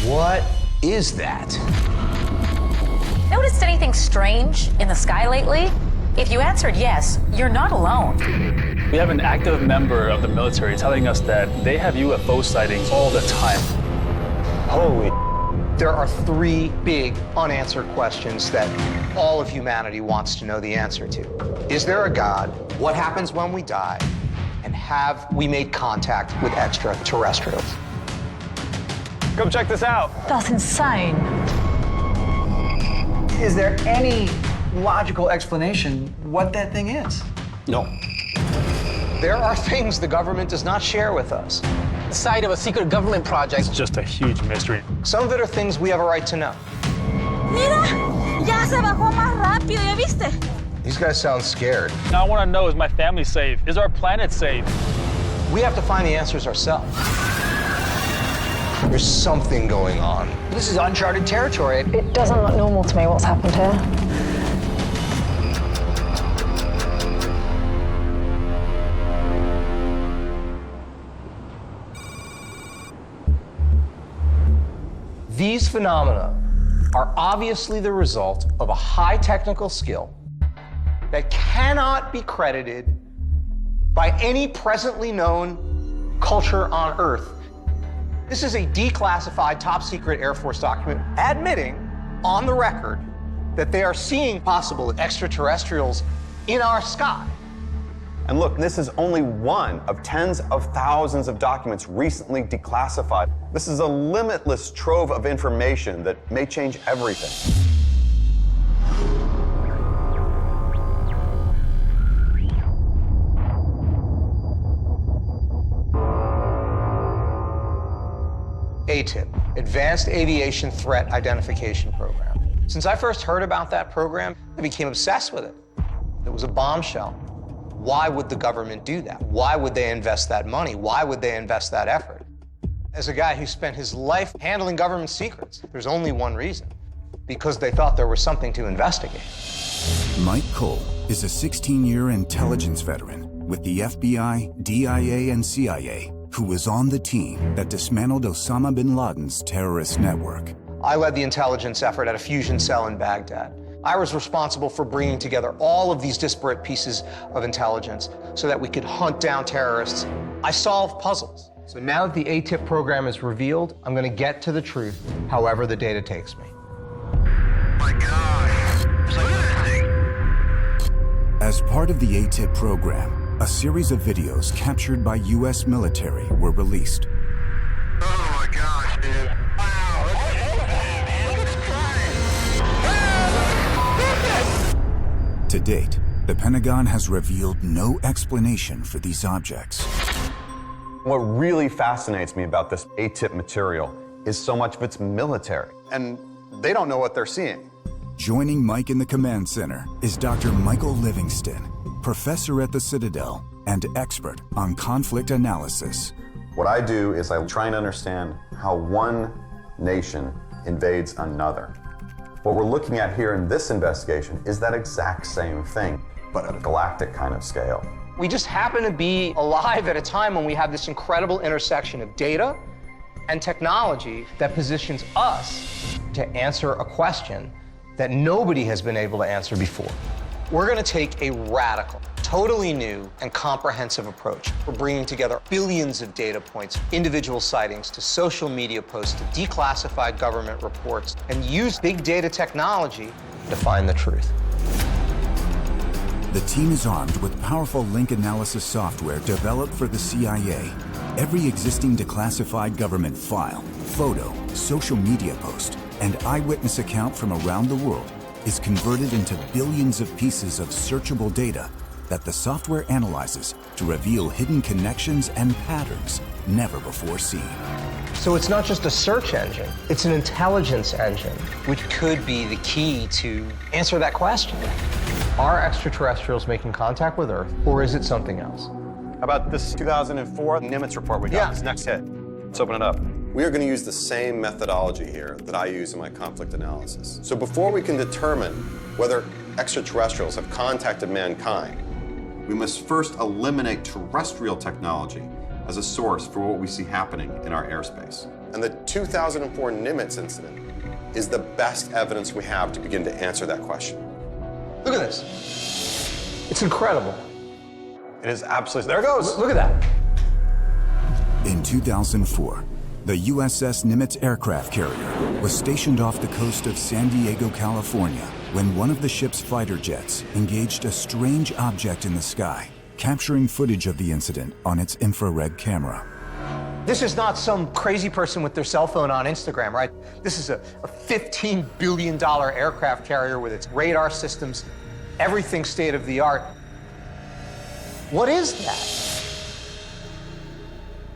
What is that? Noticed anything strange in the sky lately? If you answered yes, you're not alone. We have an active member of the military telling us that they have UFO sightings all the time. Holy. There are three big unanswered questions that all of humanity wants to know the answer to. Is there a God? What happens when we die? And have we made contact with extraterrestrials? Come check this out. That's insane. Is there any logical explanation what that thing is? No. There are things the government does not share with us. The site of a secret government project. It's just a huge mystery. Some of it are things we have a right to know. Mira, ya se bajó más rápido, ¿ya viste? These guys sound scared. Now I want to know, is my family safe? Is our planet safe? We have to find the answers ourselves. There's something going on. This is uncharted territory. It doesn't look normal to me what's happened here. These phenomena are obviously the result of a high technical skill that cannot be credited by any presently known culture on Earth. This is a declassified top secret Air Force document admitting on the record that they are seeing possible extraterrestrials in our sky. And look, this is only one of tens of thousands of documents recently declassified. This is a limitless trove of information that may change everything. ATIP, Advanced Aviation Threat Identification Program. Since I first heard about that program, I became obsessed with it. It was a bombshell. Why would the government do that? Why would they invest that money? Why would they invest that effort? As a guy who spent his life handling government secrets, there's only one reason. Because they thought there was something to investigate. Mike Cole is a 16-year intelligence veteran with the FBI, DIA, and CIA, who was on the team that dismantled Osama bin Laden's terrorist network. I led the intelligence effort at a fusion cell in Baghdad. I was responsible for bringing together all of these disparate pieces of intelligence so that we could hunt down terrorists. I solved puzzles. So now that the ATIP program is revealed, I'm going to get to the truth, however the data takes me. My gosh, look at that thing. As part of the ATIP program, a series of videos captured by U.S. military were released. Oh my gosh, dude. Wow, look at the plane. To date, the Pentagon has revealed no explanation for these objects. What really fascinates me about this ATIP material is so much of it's military, and they don't know what they're seeing. Joining Mike in the command center is Dr. Michael Livingston, professor at the Citadel and expert on conflict analysis. What I do is I try and understand how one nation invades another. What we're looking at here in this investigation is that exact same thing, but at a galactic kind of scale. We just happen to be alive at a time when we have this incredible intersection of data and technology that positions us to answer a question that nobody has been able to answer before. We're going to take a radical, totally new, and comprehensive approach. We're bringing together billions of data points, individual sightings, to social media posts, to declassified government reports, and use big data technology to find the truth. The team is armed with powerful link analysis software developed for the CIA. Every existing declassified government file, photo, social media post, and eyewitness account from around the world is converted into billions of pieces of searchable data that the software analyzes to reveal hidden connections and patterns never before seen. So it's not just a search engine, it's an intelligence engine, which could be the key to answer that question. Are extraterrestrials making contact with Earth, or is it something else? How about this 2004 Nimitz report we got, this next hit? Let's open it up. We are going to use the same methodology here that I use in my conflict analysis. So before we can determine whether extraterrestrials have contacted mankind, we must first eliminate terrestrial technology as a source for what we see happening in our airspace. And the 2004 Nimitz incident is the best evidence we have to begin to answer that question. Look at this. It's incredible. It is absolutely, there it goes. Look at that. In 2004, the USS Nimitz aircraft carrier was stationed off the coast of San Diego, California, when one of the ship's fighter jets engaged a strange object in the sky, capturing footage of the incident on its infrared camera. This is not some crazy person with their cell phone on Instagram, right? This is a $15 billion aircraft carrier with its radar systems, everything state of the art. What is that?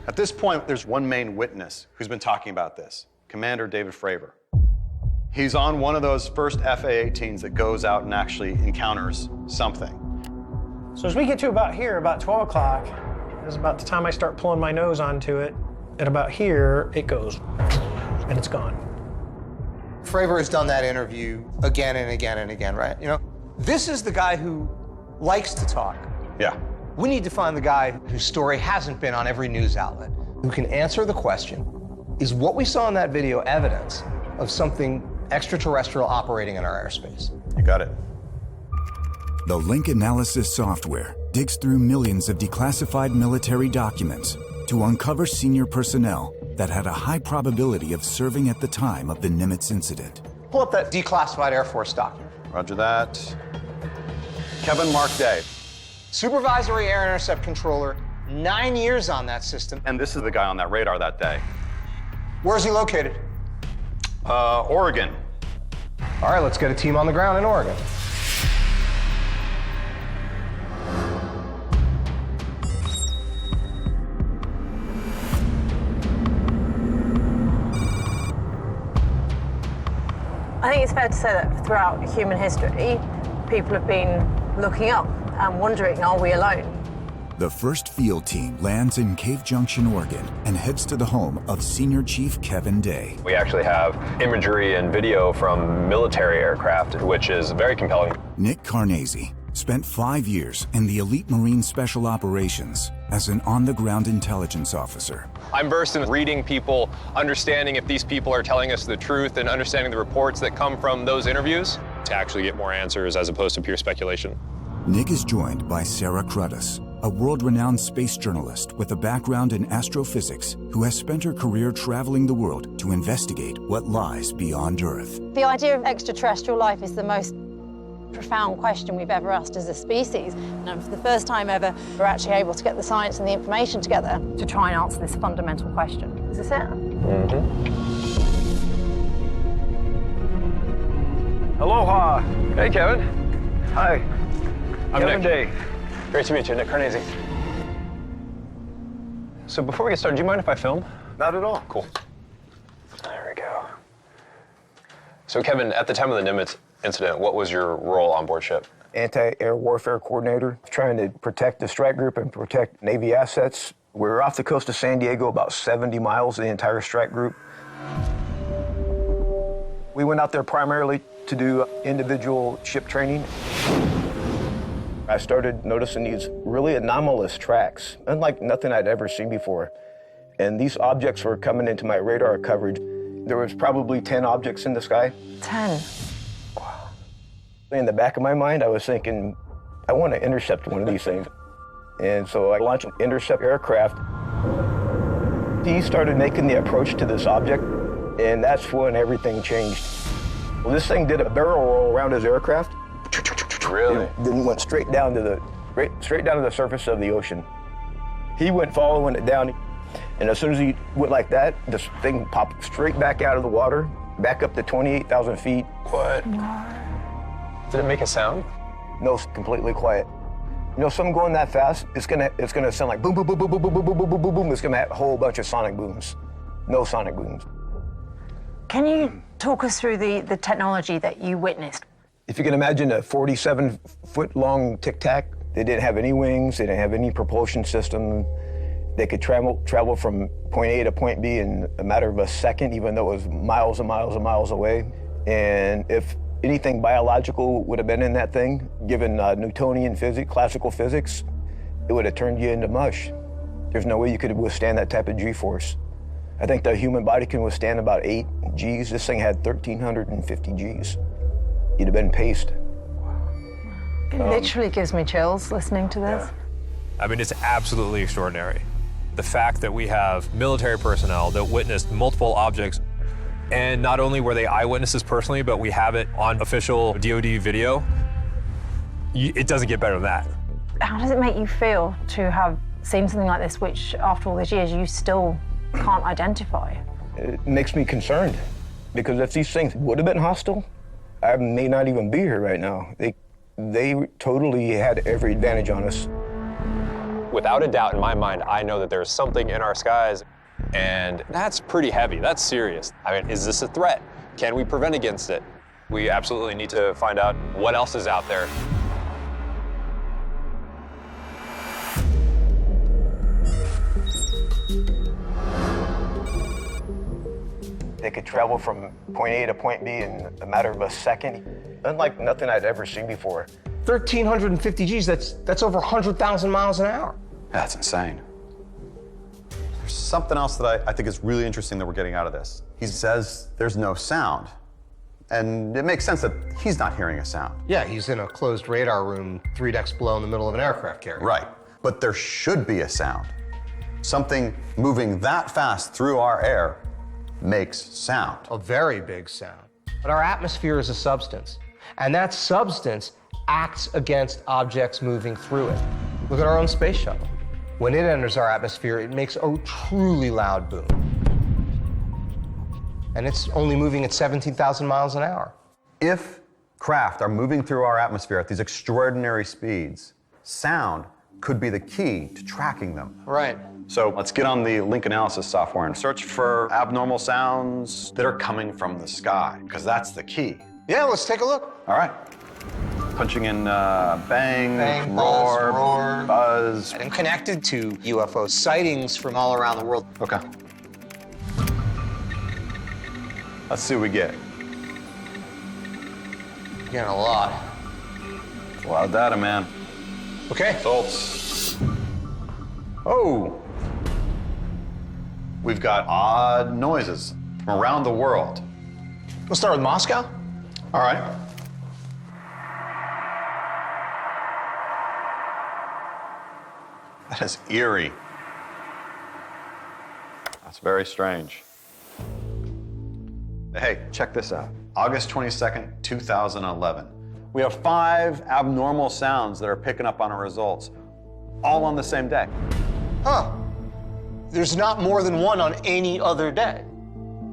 At this point, there's one main witness who's been talking about this, Commander David Fravor. He's on one of those first FA-18s that goes out and actually encounters something. So as we get to about here, about 12 o'clock, is about the time I start pulling my nose onto it. At about here, it goes, and it's gone. Fravor has done that interview again and again and again, right? You know, this is the guy who likes to talk. Yeah. We need to find the guy whose story hasn't been on every news outlet, who can answer the question, is what we saw in that video evidence of something extraterrestrial operating in our airspace? You got it. The link analysis software digs through millions of declassified military documents to uncover senior personnel that had a high probability of serving at the time of the Nimitz incident. Pull up that declassified Air Force document. Roger that. Kevin Mark Day. Supervisory Air Intercept Controller, 9 years on that system. And this is the guy on that radar that day. Where's he located? Oregon. All right, let's get a team on the ground in Oregon. I think it's fair to say that throughout human history, people have been looking up and wondering, are we alone? The first field team lands in Cave Junction, Oregon, and heads to the home of Senior Chief Kevin Day. We actually have imagery and video from military aircraft, which is very compelling. Nick Carnese spent 5 years in the Elite Marine Special Operations as an on-the-ground intelligence officer. I'm versed in reading people, understanding if these people are telling us the truth, and understanding the reports that come from those interviews to actually get more answers as opposed to pure speculation. Nick is joined by Sarah Cruddas, a world-renowned space journalist with a background in astrophysics who has spent her career traveling the world to investigate what lies beyond Earth. The idea of extraterrestrial life is the most profound question we've ever asked as a species. And for the first time ever, we're actually able to get the science and the information together to try and answer this fundamental question. Is this it? Mm-hmm. Aloha. Hey, Kevin. Hi. I'm Kevin Nick. Day. Great to meet you, Nick Carnese. So before we get started, do you mind if I film? Not at all. Cool. There we go. So Kevin, at the time of the Nimitz incident, what was your role on board ship? Anti-air warfare coordinator, trying to protect the strike group and protect Navy assets. We were off the coast of San Diego, about 70 miles, the entire strike group. We went out there primarily to do individual ship training. I started noticing these really anomalous tracks, unlike nothing I'd ever seen before. And these objects were coming into my radar coverage. There was probably 10 objects in the sky. 10. Wow. In the back of my mind, I was thinking, I want to intercept one of these things. And so I launched an intercept aircraft. He started making the approach to this object, and that's when everything changed. Well, this thing did a barrel roll around his aircraft. Really? Then went straight down to the surface of the ocean. He went following it down, and as soon as he went like that, this thing popped straight back out of the water, back up to 28,000 feet. What? Did it make a sound? No, it's completely quiet. You know, something going that fast, it's gonna sound like boom, boom, boom, boom, boom, boom, boom, boom, boom, boom, boom. It's gonna have a whole bunch of sonic booms. No sonic booms. Can you talk us through the technology that you witnessed? If you can imagine a 47-foot-long Tic Tac, they didn't have any wings, they didn't have any propulsion system. They could travel from point A to point B in a matter of a second, even though it was miles and miles and miles away. And if anything biological would have been in that thing, given Newtonian physics, classical physics, it would have turned you into mush. There's no way you could withstand that type of G-force. I think the human body can withstand about 8 Gs. This thing had 1,350 Gs. You'd have been paced. It literally gives me chills listening to this. I mean, it's absolutely extraordinary. The fact that we have military personnel that witnessed multiple objects, and not only were they eyewitnesses personally, but we have it on official DoD video, it doesn't get better than that. How does it make you feel to have seen something like this, which after all these years you still can't identify? It makes me concerned, because if these things would have been hostile, I may not even be here right now. They totally had every advantage on us. Without a doubt, in my mind, I know that there's something in our skies, and that's pretty heavy. That's serious. I mean, is this a threat? Can we prevent against it? We absolutely need to find out what else is out there. They could travel from point A to point B in a matter of a second, unlike nothing I'd ever seen before. 1,350 Gs, that's over 100,000 miles an hour. That's insane. There's something else that I think is really interesting that we're getting out of this. He says there's no sound. And it makes sense that he's not hearing a sound. Yeah, he's in a closed radar room 3 decks below in the middle of an aircraft carrier. Right. But there should be a sound. Something moving that fast through our air makes sound. A very big sound. But our atmosphere is a substance, and that substance acts against objects moving through it. Look at our own space shuttle. When it enters our atmosphere, it makes a truly loud boom. And it's only moving at 17,000 miles an hour. If craft are moving through our atmosphere at these extraordinary speeds, sound could be the key to tracking them. Right. So let's get on the link analysis software and search for abnormal sounds that are coming from the sky, because that's the key. Yeah, let's take a look. All right. Punching in bang, roar, buzz. And connected to UFO sightings from all around the world. Okay. Let's see what we get. Getting a lot. It's a lot of data, man. Okay. Results. Oh. We've got odd noises from around the world. We'll start with Moscow. All right. That is eerie. That's very strange. Hey, check this out. August 22nd, 2011. We have 5 abnormal sounds that are picking up on our results, all on the same day. Huh. There's not more than one on any other day.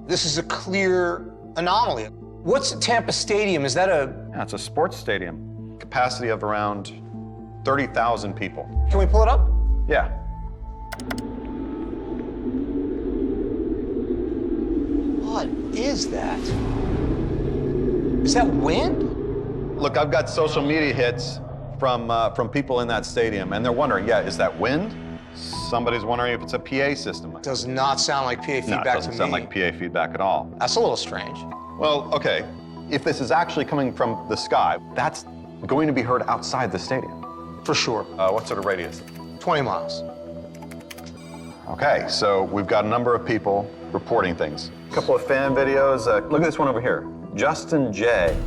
This is a clear anomaly. What's Tampa Stadium? Is that Yeah, it's a sports stadium. Capacity of around 30,000 people. Can we pull it up? Yeah. What is that? Is that wind? Look, I've got social media hits from people in that stadium, and they're wondering, yeah, is that wind? Somebody's wondering if it's a PA system. Does not sound like PA feedback to me. No, it doesn't sound like PA feedback at all. That's a little strange. Well, okay, if this is actually coming from the sky, that's going to be heard outside the stadium. For sure. What sort of radius? 20 miles. Okay, so we've got a number of people reporting things. A couple of fan videos. Look at this one over here. Justin J.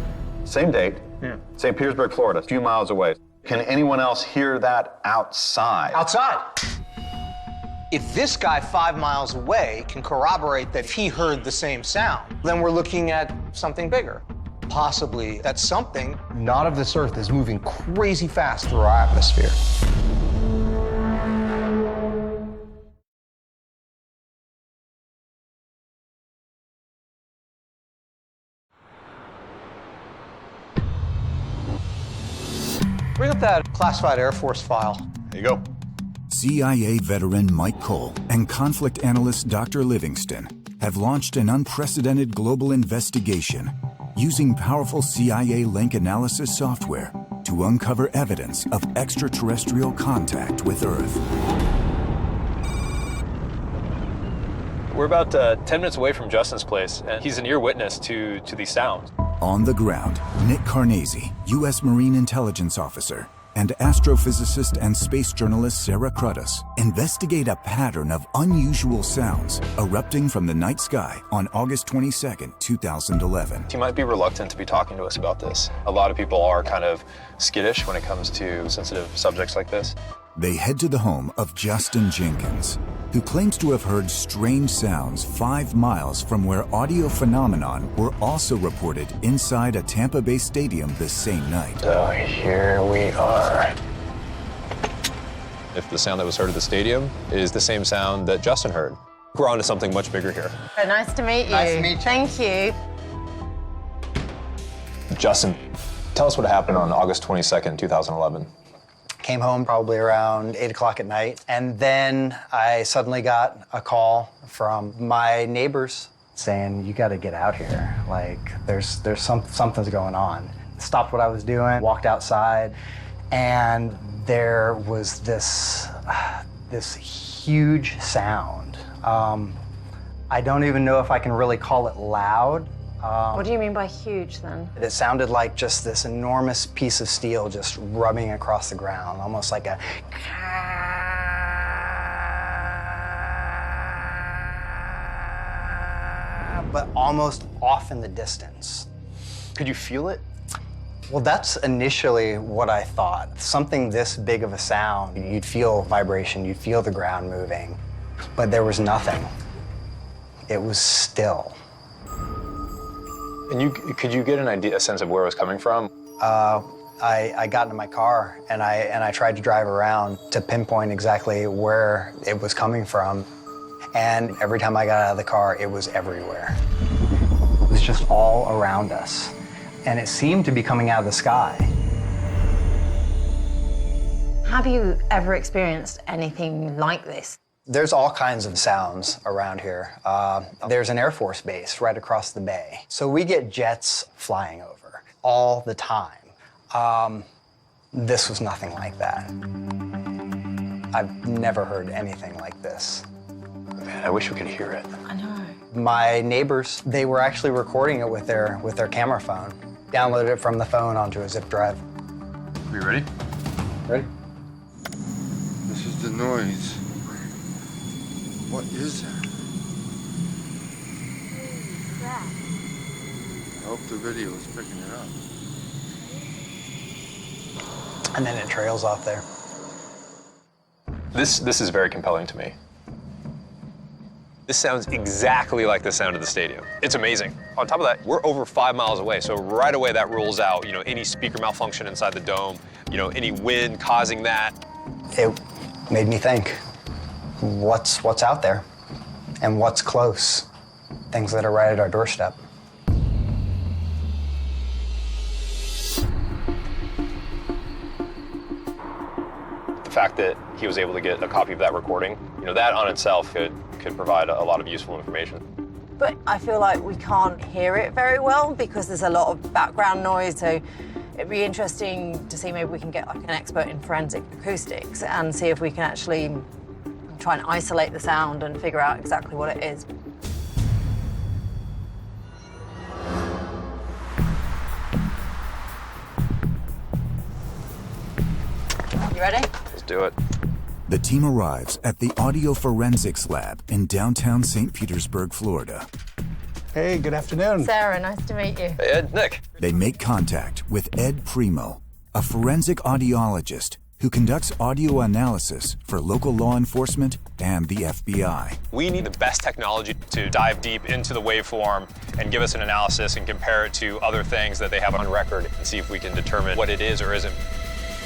Same date, St. Petersburg, Florida, a few miles away. Can anyone else hear that outside? Outside. If this guy 5 miles away can corroborate that he heard the same sound, then we're looking at something bigger. Possibly that something not of this earth is moving crazy fast through our atmosphere. Bring up that classified Air Force file. There you go. CIA veteran Mike Cole and conflict analyst Dr. Livingston have launched an unprecedented global investigation using powerful CIA link analysis software to uncover evidence of extraterrestrial contact with Earth. We're about 10 minutes away from Justin's place, and he's an ear witness to these sounds. On the ground, Nick Carnesi, U.S. Marine intelligence officer, and astrophysicist and space journalist Sarah Cruddas investigate a pattern of unusual sounds erupting from the night sky on August 22, 2011. You might be reluctant to be talking to us about this. A lot of people are kind of skittish when it comes to sensitive subjects like this. They head to the home of Justin Jenkins, who claims to have heard strange sounds 5 miles from where audio phenomenon were also reported inside a Tampa Bay stadium this same night. So here we are. If the sound that was heard at the stadium is the same sound that Justin heard, we're on to something much bigger here. Nice to meet you. Nice to meet you. Thank you. Justin, tell us what happened on August 22nd, 2011. Came home probably around 8 o'clock at night, and then I suddenly got a call from my neighbors saying, "You got to get out here. Like, something's going on." Stopped what I was doing, walked outside, and there was this huge sound. I don't even know if I can really call it loud. What do you mean by huge, then? It sounded like just this enormous piece of steel just rubbing across the ground, almost like a... but almost off in the distance. Could you feel it? Well, that's initially what I thought. Something this big of a sound, you'd feel vibration, you'd feel the ground moving, but there was nothing. It was still. And could you get a sense of where it was coming from? I got into my car and I tried to drive around to pinpoint exactly where it was coming from. And every time I got out of the car, it was everywhere. It was just all around us. And it seemed to be coming out of the sky. Have you ever experienced anything like this? There's all kinds of sounds around here. There's an Air Force base right across the bay. So we get jets flying over all the time. This was nothing like that. I've never heard anything like this. Man, I wish we could hear it. I know. My neighbors, they were actually recording it with their camera phone. Downloaded it from the phone onto a zip drive. Are you ready? Ready? This is the noise. What is that? I hope the video is picking it up. And then it trails off there. This is very compelling to me. This sounds exactly like the sound of the stadium. It's amazing. On top of that, we're over 5 miles away, so right away that rules out, any speaker malfunction inside the dome, any wind causing that. It made me think, what's out there and what's close? Things that are right at our doorstep. The fact that he was able to get a copy of that recording, that on itself could provide a lot of useful information. But I feel like we can't hear it very well because there's a lot of background noise, so it'd be interesting to see maybe we can get like an expert in forensic acoustics and see if we can actually try and isolate the sound and figure out exactly what it is. You ready? Let's do it. The team arrives at the Audio Forensics Lab in downtown St. Petersburg, Florida. Hey, good afternoon. Sarah, nice to meet you. Hey, Ed, Nick. They make contact with Ed Primo, a forensic audiologist who conducts audio analysis for local law enforcement and the FBI. We need the best technology to dive deep into the waveform and give us an analysis and compare it to other things that they have on record and see if we can determine what it is or isn't.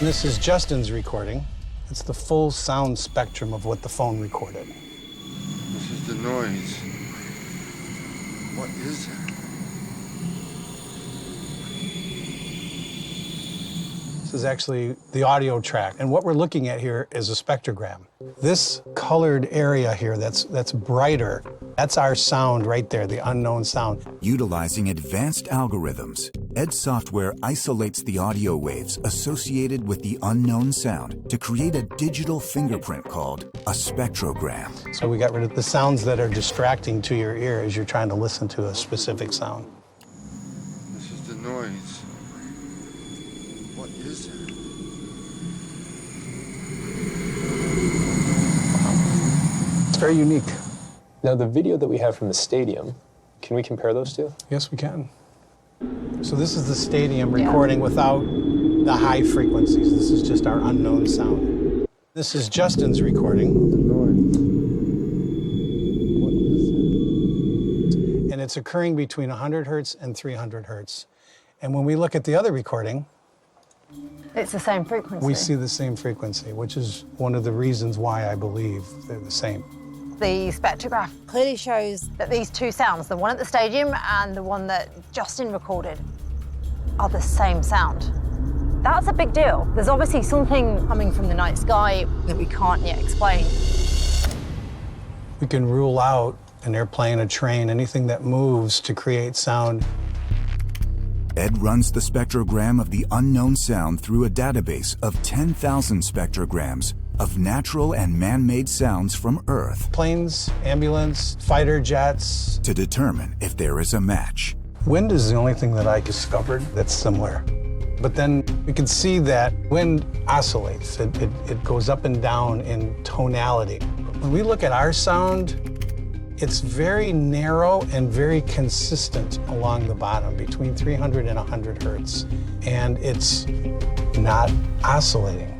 This is Justin's recording. It's the full sound spectrum of what the phone recorded. This is the noise. What is that? This is actually the audio track. And what we're looking at here is a spectrogram. This colored area here that's brighter, that's our sound right there, the unknown sound. Utilizing advanced algorithms, Ed's software isolates the audio waves associated with the unknown sound to create a digital fingerprint called a spectrogram. So we got rid of the sounds that are distracting to your ear as you're trying to listen to a specific sound. This is the noise. What is that? very unique. Now, the video that we have from the stadium, can we compare those two? Yes, we can. So this is the stadium recording without the high frequencies. This is just our unknown sound. This is Justin's recording. And it's occurring between 100 hertz and 300 hertz. And when we look at the other recording, it's the same frequency. we see the same frequency, which is one of the reasons why I believe they're the same. The spectrograph clearly shows that these two sounds, the one at the stadium and the one that Justin recorded, are the same sound. That's a big deal. There's obviously something coming from the night sky that we can't yet explain. We can rule out an airplane, a train, anything that moves to create sound. Ed runs the spectrogram of the unknown sound through a database of 10,000 spectrograms of natural and man-made sounds from Earth. Planes, ambulance, fighter jets. To determine if there is a match. Wind is the only thing that I discovered that's similar. But then we can see that wind oscillates. It goes up and down in tonality. When we look at our sound, it's very narrow and very consistent along the bottom, between 300 and 100 hertz. And it's not oscillating.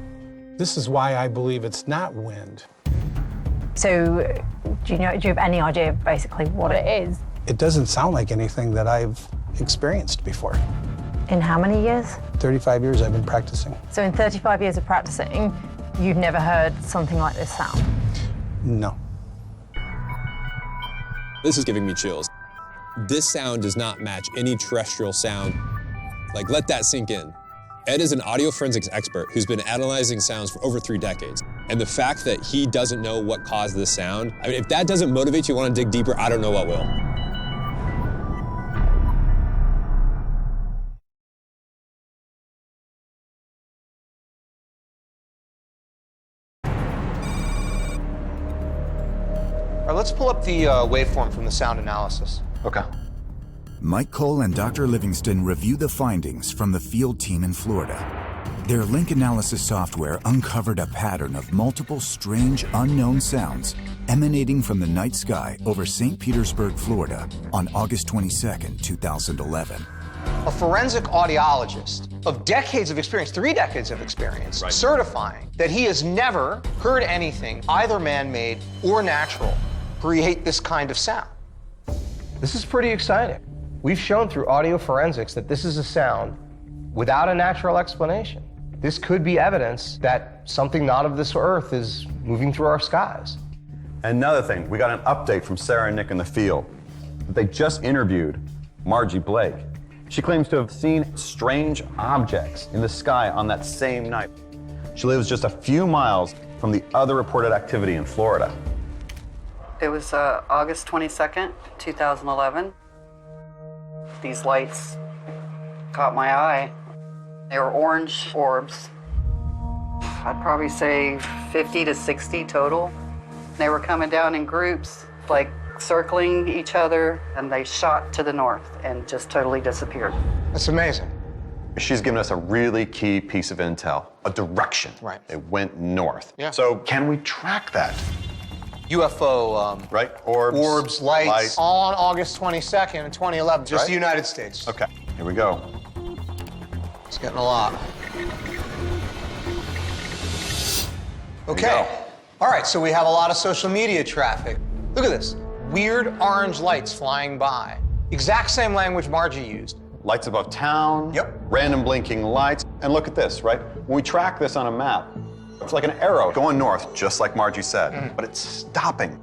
This is why I believe it's not wind. So, do you have any idea basically what it is? It doesn't sound like anything that I've experienced before. In how many years? 35 years I've been practicing. So in 35 years of practicing, you've never heard something like this sound? No. This is giving me chills. This sound does not match any terrestrial sound. Like, let that sink in. Ed is an audio forensics expert who's been analyzing sounds for over 3 decades. And the fact that he doesn't know what caused this sound, I mean, if that doesn't motivate you to want to dig deeper, I don't know what will. All right, let's pull up the waveform from the sound analysis. Okay. Mike Cole and Dr. Livingston review the findings from the field team in Florida. Their link analysis software uncovered a pattern of multiple strange, unknown sounds emanating from the night sky over St. Petersburg, Florida on August 22nd, 2011. A forensic audiologist of decades of experience, 3 decades of experience, certifying that he has never heard anything, either man-made or natural, create this kind of sound. This is pretty exciting. We've shown through audio forensics that this is a sound without a natural explanation. This could be evidence that something not of this earth is moving through our skies. Another thing, we got an update from Sarah and Nick in the field. They just interviewed Margie Blake. She claims to have seen strange objects in the sky on that same night. She lives just a few miles from the other reported activity in Florida. It was August 22nd, 2011. These lights caught my eye. They were orange orbs. I'd probably say 50 to 60 total. They were coming down in groups, like circling each other, and they shot to the north and just totally disappeared. That's amazing. She's given us a really key piece of intel, a direction. Right. It went north. Yeah. So can we track that? UFO, right? Orbs, lights, all on August 22nd, 2011, just Right? the United States. Okay, here we go. It's getting a lot. Okay. All right, so we have a lot of social media traffic. Look at this. Weird orange lights flying by. Exact same language Margie used. Lights above town. Yep. Random blinking lights. And look at this, right? When we track this on a map, it's like an arrow going north, just like Margie said, but it's stopping.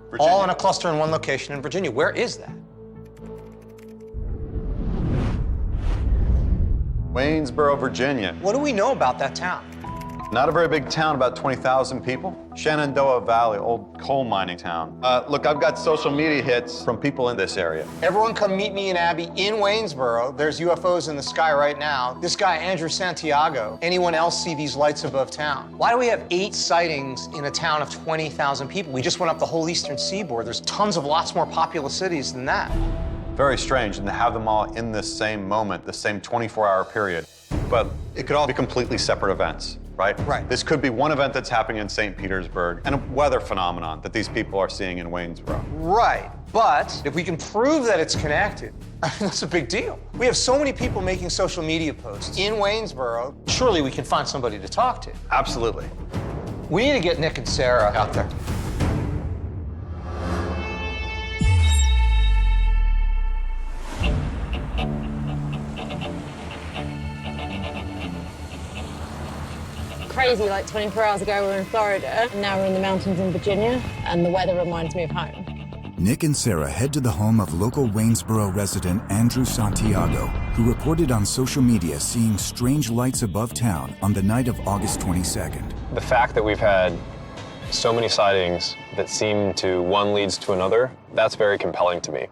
Virginia. All in a cluster in one location in Virginia. Where is that? Waynesboro, Virginia. What do we know about that town? Not a very big town, about 20,000 people. Shenandoah Valley, old coal mining town. Look, I've got social media hits from people in this area. Everyone come meet me and Abby in Waynesboro. There's UFOs in the sky right now. This guy, Andrew Santiago. Anyone else see these lights above town? Why do we have 8 sightings in a town of 20,000 people? We just went up the whole eastern seaboard. There's tons of lots more populous cities than that. Very strange, and to have them all in this same moment, the same 24-hour period. But it could all be completely separate events, right? Right. This could be one event that's happening in St. Petersburg and a weather phenomenon that these people are seeing in Waynesboro. Right, but if we can prove that it's connected, that's a big deal. We have so many people making social media posts in Waynesboro. Surely we can find somebody to talk to. Absolutely. We need to get Nick and Sarah out there. Crazy, like 24 hours ago we were in Florida, and now we're in the mountains in Virginia, and the weather reminds me of home. Nick and Sarah head to the home of local Waynesboro resident Andrew Santiago, who reported on social media seeing strange lights above town on the night of August 22nd. The fact that we've had so many sightings that seem to one leads to another, that's very compelling to me.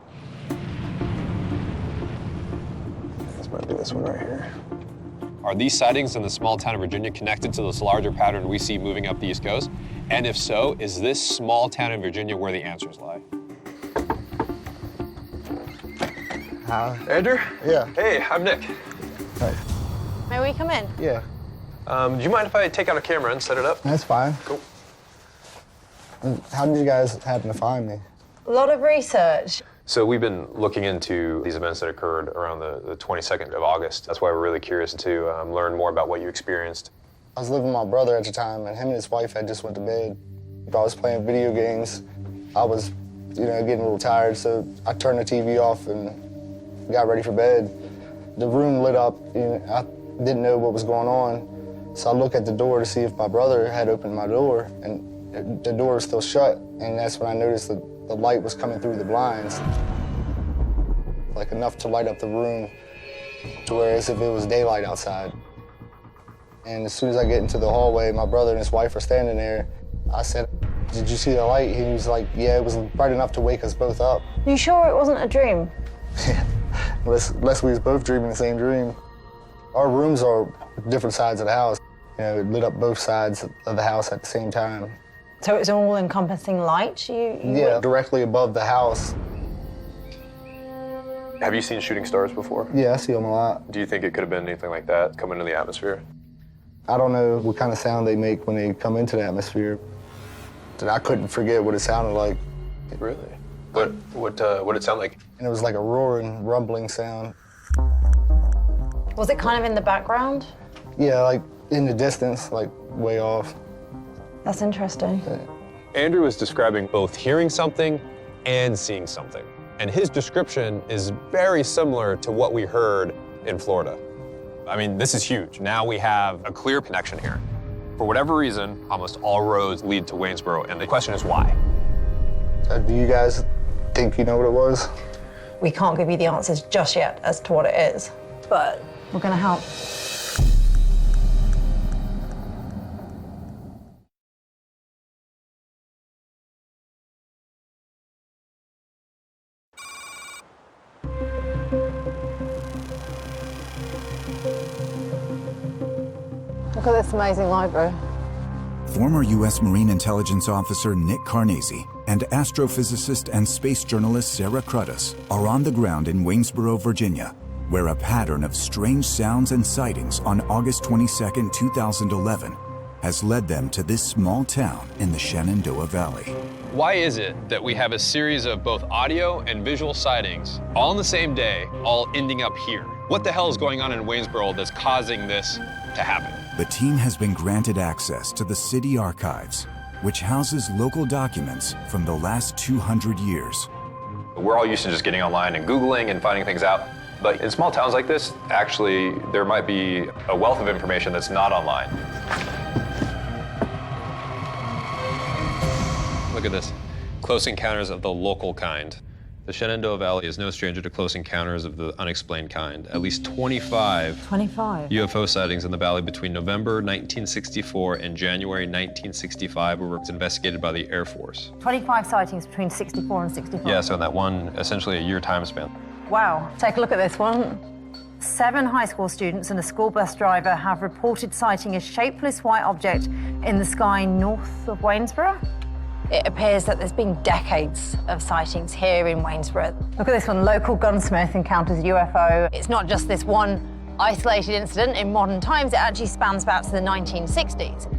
This might be this one right here. Are these sightings in the small town of Virginia connected to this larger pattern we see moving up the East Coast? And if so, is this small town in Virginia where the answers lie? Andrew? Yeah. Hey, I'm Nick. Hi. May we come in? Yeah. Do you mind if I take out a camera and set it up? That's fine. Cool. How did you guys happen to find me? A lot of research. So we've been looking into these events that occurred around the 22nd of August. That's why we're really curious to learn more about what you experienced. I was living with my brother at the time, and him and his wife had just went to bed. I was playing video games. I was, getting a little tired, so I turned the TV off and got ready for bed. The room lit up, I didn't know what was going on, so I looked at the door to see if my brother had opened my door, and the door was still shut, and that's when I noticed that the light was coming through the blinds, like enough to light up the room to where as if it was daylight outside. And as soon as I get into the hallway, my brother and his wife are standing there. I said, "Did you see the light?" He was like, "Yeah, it was bright enough to wake us both up." You sure it wasn't a dream? Unless we was both dreaming the same dream. Our rooms are different sides of the house. It lit up both sides of the house at the same time. So it's an all-encompassing light? Yeah, directly above the house. Have you seen shooting stars before? Yeah, I see them a lot. Do you think it could have been anything like that coming into the atmosphere? I don't know what kind of sound they make when they come into the atmosphere. And I couldn't forget what it sounded like. Really? What did it sound like? And it was like a roaring, rumbling sound. Was it kind of in the background? Yeah, like in the distance, like way off. That's interesting. Andrew was describing both hearing something and seeing something. And his description is very similar to what we heard in Florida. I mean, this is huge. Now we have a clear connection here. For whatever reason, almost all roads lead to Waynesboro, and the question is why? Do you guys think you know what it was? We can't give you the answers just yet as to what it is, but we're going to help. Look at this amazing library. Former U.S. Marine Intelligence Officer Nick Carnesi and astrophysicist and space journalist Sarah Cruddas are on the ground in Waynesboro, Virginia, where a pattern of strange sounds and sightings on August 22, 2011 has led them to this small town in the Shenandoah Valley. Why is it that we have a series of both audio and visual sightings all on the same day, all ending up here? What the hell is going on in Waynesboro that's causing this to happen? The team has been granted access to the city archives, which houses local documents from the last 200 years. We're all used to just getting online and Googling and finding things out. But in small towns like this, actually, there might be a wealth of information that's not online. Look at this. Close encounters of the local kind. The Shenandoah Valley is no stranger to close encounters of the unexplained kind. At least 25 UFO sightings in the valley between November 1964 and January 1965 were investigated by the Air Force. 25 sightings between 64 and 65. Yeah, so in that one, essentially a year time span. Wow. Take a look at this one. 7 high school students and a school bus driver have reported sighting a shapeless white object in the sky north of Waynesboro. It appears that there's been decades of sightings here in Waynesboro. Look at this one. Local gunsmith encounters a UFO. It's not just this one isolated incident in modern times. It actually spans back to the 1960s.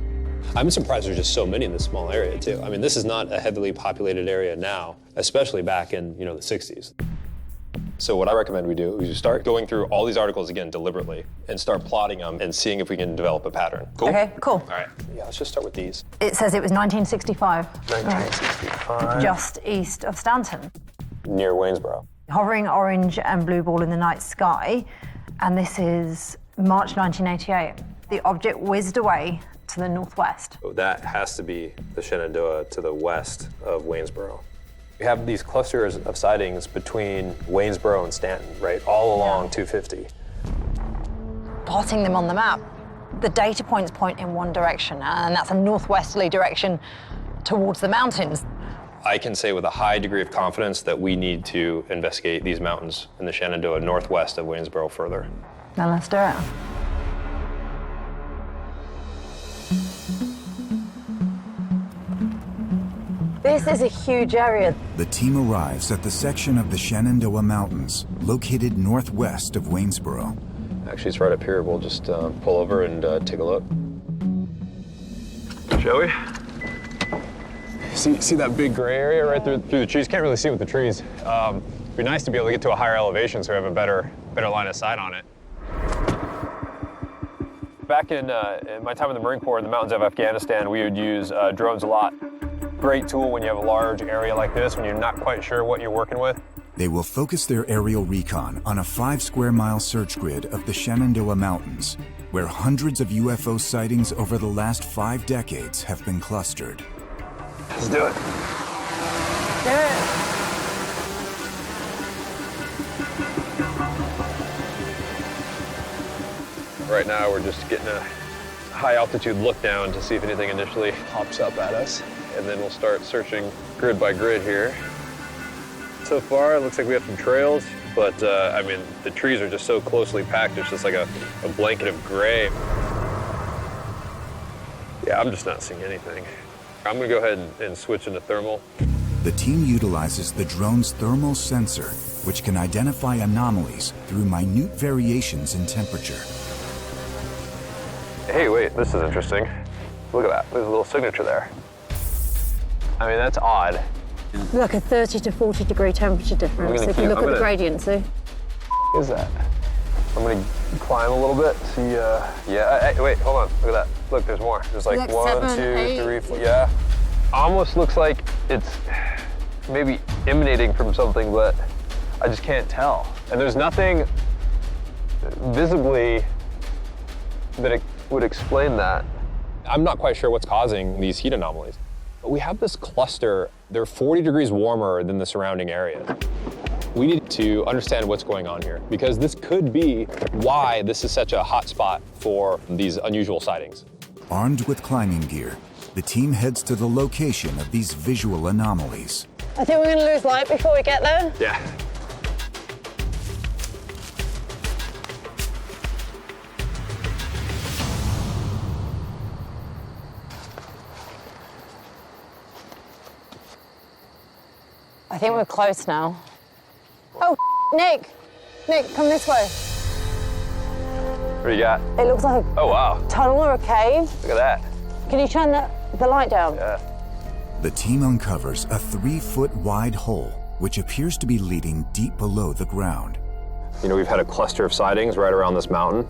I'm surprised there's just so many in this small area, too. I mean, this is not a heavily populated area now, especially back in, the 60s. So what I recommend we do is you start going through all these articles again deliberately and start plotting them and seeing if we can develop a pattern. Cool? Okay, cool. All right. Yeah, let's just start with these. It says it was 1965. 1965. Just east of Stanton. Near Waynesboro. Hovering orange and blue ball in the night sky. And this is March 1988. The object whizzed away to the northwest. So that has to be the Shenandoah to the west of Waynesboro. We have these clusters of sightings between Waynesboro and Stanton, right, all along 250. Plotting them on the map, the data points point in one direction, and that's a northwesterly direction towards the mountains. I can say with a high degree of confidence that we need to investigate these mountains in the Shenandoah northwest of Waynesboro further. Then let's do it. This is a huge area. The team arrives at the section of the Shenandoah Mountains, located northwest of Waynesboro. Actually, it's right up here. We'll just pull over and take a look. Shall we? See that big gray area right through the trees? Can't really see with the trees. It'd be nice to be able to get to a higher elevation so we have a better line of sight on it. Back in my time in the Marine Corps in the mountains of Afghanistan, we would use drones a lot. Great tool when you have a large area like this, when you're not quite sure what you're working with. They will focus their aerial recon on a 5-square-mile search grid of the Shenandoah Mountains, where hundreds of UFO sightings over the last 5 decades have been clustered. Let's do it. Do it. Right now, we're just getting a high altitude look down to see if anything initially pops up at us. And then we'll start searching grid by grid here. So far, it looks like we have some trails, but I mean, the trees are just so closely packed, it's just like a blanket of gray. Yeah, I'm just not seeing anything. I'm gonna go ahead and switch into thermal. The team utilizes the drone's thermal sensor, which can identify anomalies through minute variations in temperature. Hey, wait, this is interesting. Look at that, there's a little signature there. I mean, that's odd. Like a 30 to 40 degree temperature difference. If you look at the gradient, see? What is that? I'm gonna climb a little bit, see, yeah, hey, wait, hold on, look at that. Look, there's more. There's like 1, 2, 3, 4, yeah. Almost looks like it's maybe emanating from something, but I just can't tell. And there's nothing visibly that it would explain that. I'm not quite sure what's causing these heat anomalies. But we have this cluster, they're 40 degrees warmer than the surrounding area. We need to understand what's going on here, because this could be why this is such a hot spot for these unusual sightings. Armed with climbing gear, the team heads to the location of these visual anomalies. I think we're going to lose light before we get there. Yeah. I think we're close now. Oh, Nick! Nick, come this way. What do you got? It looks like Oh, wow. a tunnel or a cave. Look at that. Can you turn the light down? Yeah. The team uncovers a 3-foot wide hole, which appears to be leading deep below the ground. You know, we've had a cluster of sightings right around this mountain,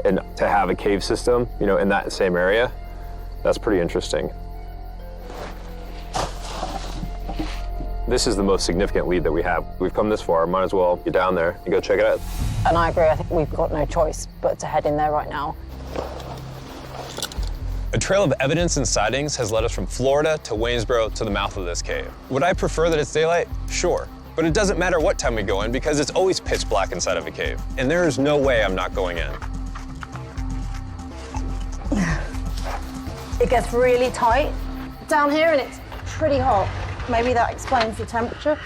and to have a cave system, you know, in that same area, that's pretty interesting. This is the most significant lead that we have. We've come this far, might as well get down there and go check it out. And I agree, I think we've got no choice but to head in there right now. A trail of evidence and sightings has led us from Florida to Waynesboro to the mouth of this cave. Would I prefer that it's daylight? Sure. But it doesn't matter what time we go in because it's always pitch black inside of a cave. And there is no way I'm not going in. It gets really tight down here and it's pretty hot. Maybe that explains the temperature.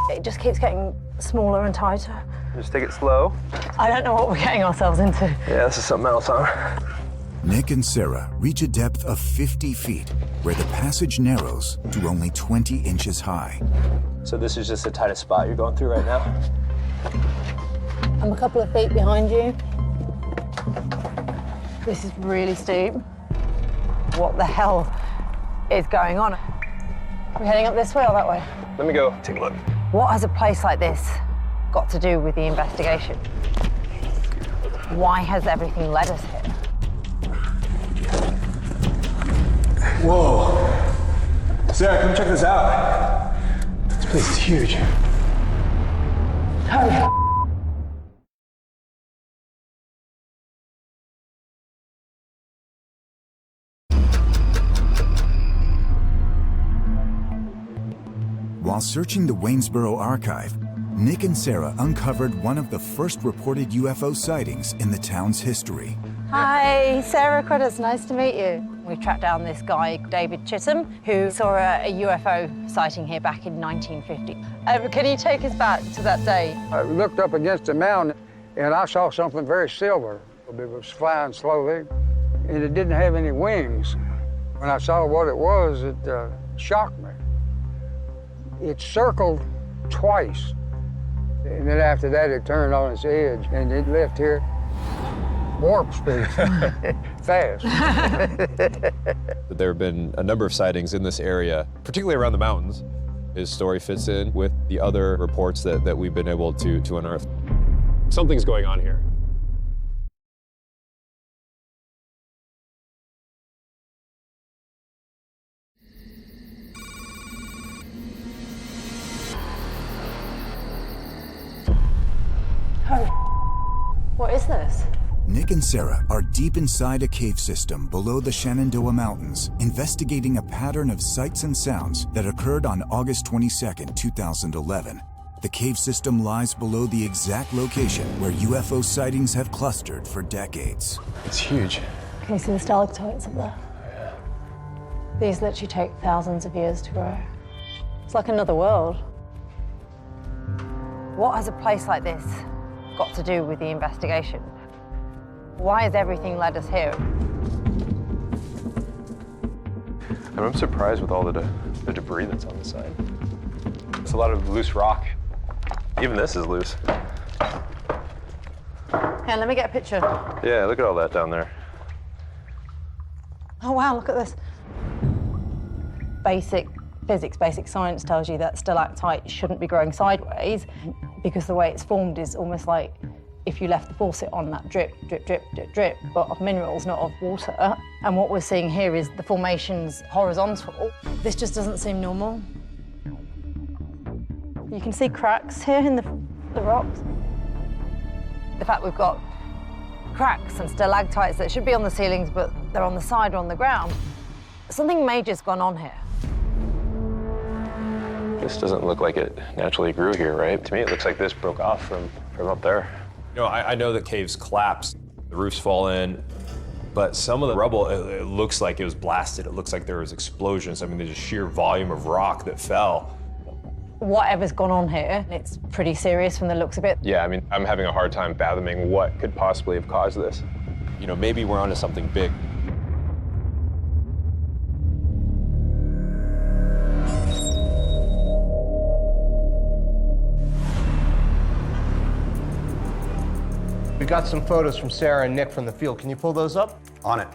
It just keeps getting smaller and tighter. Just take it slow. I don't know what we're getting ourselves into. Yeah, this is something else, huh? Nick and Sarah reach a depth of 50 feet where the passage narrows to only 20 inches high. So this is just the tightest spot you're going through right now? I'm a couple of feet behind you. This is really steep. What the hell is going on? Are we heading up this way or that way? Let me go take a look. What has a place like this got to do with the investigation? Why has everything led us here? Whoa. Sarah, come check this out. This place is huge. Hurry. While searching the Waynesboro archive, Nick and Sarah uncovered one of the first reported UFO sightings in the town's history. Hi, Sarah Critters, nice to meet you. We tracked down this guy, David Chisholm, who saw a UFO sighting here back in 1950. Can you take us back to that day? I looked up against the mountain and I saw something very silver. It was flying slowly and it didn't have any wings. When I saw what it was, it shocked me. It circled twice. And then after that, it turned on its edge and it left here warp speed, fast. There have been a number of sightings in this area, particularly around the mountains. His story fits in with the other reports that we've been able to unearth. Something's going on here. What is this? Nick and Sarah are deep inside a cave system below the Shenandoah Mountains, investigating a pattern of sights and sounds that occurred on August 22, 2011. The cave system lies below the exact location where UFO sightings have clustered for decades. It's huge. Can you see the stalactites up there? Yeah. These literally take thousands of years to grow. It's like another world. What has a place like this got to do with the investigation? Why has everything led us here? I'm surprised with all the debris that's on the side. It's a lot of loose rock. Even this is loose. Here, let me get a picture. Yeah, look at all that down there. Oh, wow, look at this. Basic physics, basic science tells you that stalactite shouldn't be growing sideways because the way it's formed is almost like if you left the faucet on, that drip, drip, drip, drip, drip, but of minerals, not of water. And what we're seeing here is the formation's horizontal. This just doesn't seem normal. You can see cracks here in the rocks. The fact we've got cracks and stalactites that should be on the ceilings, but they're on the side or on the ground. Something major's gone on here. This doesn't look like it naturally grew here, right? To me, it looks like this broke off from up there. You know, I know that caves collapse, the roofs fall in, but some of the rubble, it looks like it was blasted. It looks like there was explosions. I mean, there's a sheer volume of rock that fell. Whatever's gone on here, it's pretty serious from the looks of it. Yeah, I mean, I'm having a hard time fathoming what could possibly have caused this. You know, maybe we're onto something big. We got some photos from Sarah and Nick from the field. Can you pull those up? On it.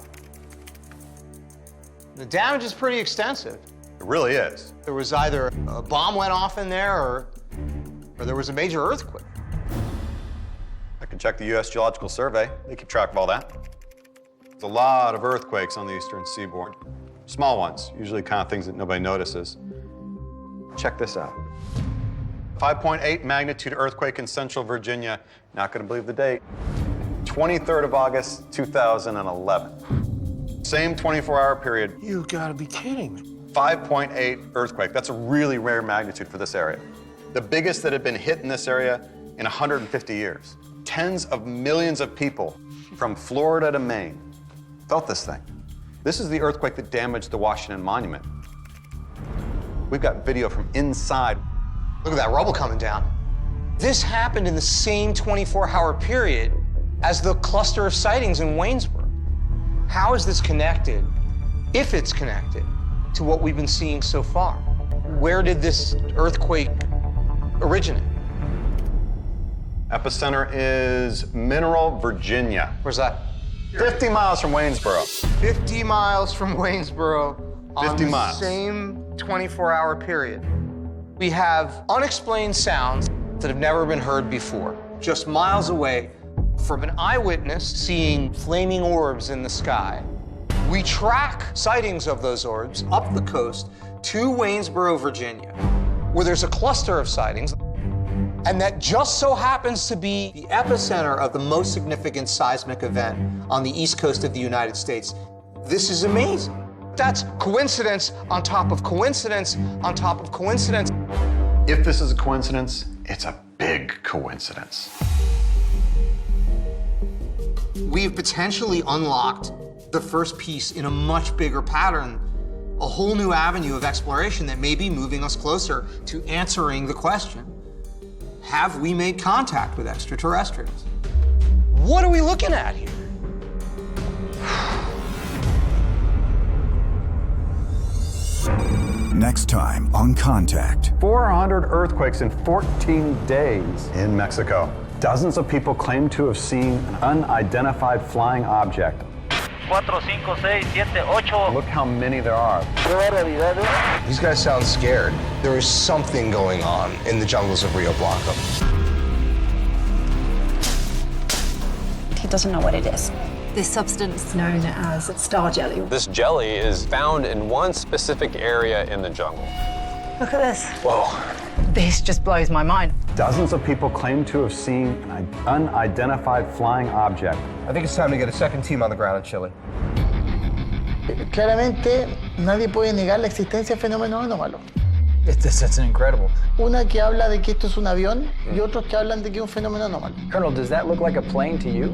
The damage is pretty extensive. It really is. There was either a bomb went off in there or there was a major earthquake. I can check the U.S. Geological Survey. They keep track of all that. There's a lot of earthquakes on the eastern seaboard. Small ones, usually kind of things that nobody notices. Check this out. 5.8 magnitude earthquake in central Virginia. Not gonna believe the date. 23rd of August, 2011. Same 24-hour period. You gotta be kidding me. 5.8 earthquake. That's a really rare magnitude for this area. The biggest that had been hit in this area in 150 years. Tens of millions of people from Florida to Maine felt this thing. This is the earthquake that damaged the Washington Monument. We've got video from inside. Look at that rubble coming down. This happened in the same 24-hour period as the cluster of sightings in Waynesboro. How is this connected, if it's connected, to what we've been seeing so far. Where did this earthquake originate? Epicenter is Mineral, Virginia. Where's that? 50 miles from Waynesboro. 50 miles from Waynesboro on 50 the miles. same 24-hour period. We have unexplained sounds that have never been heard before, just miles away from an eyewitness seeing flaming orbs in the sky. We track sightings of those orbs up the coast to Waynesboro, Virginia, where there's a cluster of sightings, and that just so happens to be the epicenter of the most significant seismic event on the east coast of the United States. This is amazing. That's coincidence on top of coincidence on top of coincidence. If this is a coincidence, it's a big coincidence. We've potentially unlocked the first piece in a much bigger pattern, a whole new avenue of exploration that may be moving us closer to answering the question, have we made contact with extraterrestrials? What are we looking at here? Next time on Contact. 400 earthquakes in 14 days in Mexico. Dozens of people claim to have seen an unidentified flying object. 4, 5, 6, 7, 8. Look how many there are. These guys sound scared. There is something going on in the jungles of Rio Blanco. He doesn't know what it is. This substance known as star jelly. This jelly is found in one specific area in the jungle. Look at this. Whoa. This just blows my mind. Dozens of people claim to have seen an unidentified flying object. I think it's time to get a second team on the ground in Chile. Claramente, nadie puede negar la existencia de fenómenos anómalos. That's incredible. Una que habla de que esto es un avión y otros que hablan de que es un fenómeno anómalo. Colonel, does that look like a plane to you?